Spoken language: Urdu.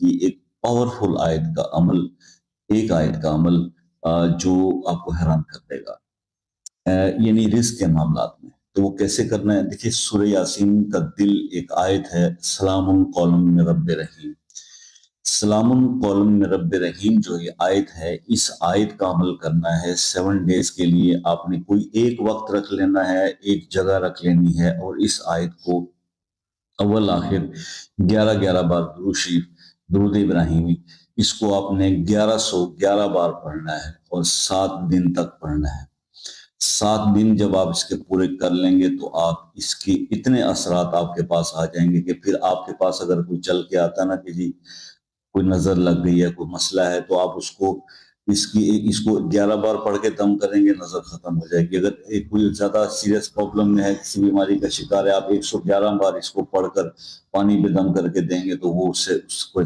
کی ایک پاورفل آیت کا عمل، ایک آیت کا عمل جو آپ کو حیران کر دے گا، یعنی رزق کے معاملات میں۔ تو وہ کیسے کرنا ہے؟ دیکھیے سورہ یاسین کا دل ایک آیت ہے، سلام قولا من رب رحیم۔ سلام قولا من رب رحیم جو یہ آیت ہے، اس آیت کا عمل کرنا ہے 7 ڈیز کے لیے۔ آپ نے کوئی ایک وقت رکھ لینا ہے، ایک جگہ رکھ لینی ہے، اور اس آیت کو اول آخر 11 بار درود شریف، درود ابراہیمی، اس کو آپ نے 1111 بار پڑھنا ہے اور 7 دن تک پڑھنا ہے۔ 7 دن جب آپ اس کے پورے کر لیں گے تو آپ اس کی اتنے اثرات آپ کے پاس آ جائیں گے کہ پھر آپ کے پاس اگر کوئی چل کے آتا نا کہ جی کوئی نظر لگ گئی ہے، کوئی مسئلہ ہے، تو آپ اس کو 11 بار پڑھ کے دم کریں گے، نظر ختم ہو جائے گی۔ اگر کوئی زیادہ سیریس پرابلم میں ہے، کسی بیماری کا شکار ہے، آپ 111 بار اس کو پڑھ کر پانی پہ دم کر کے دیں گے تو وہ اس کو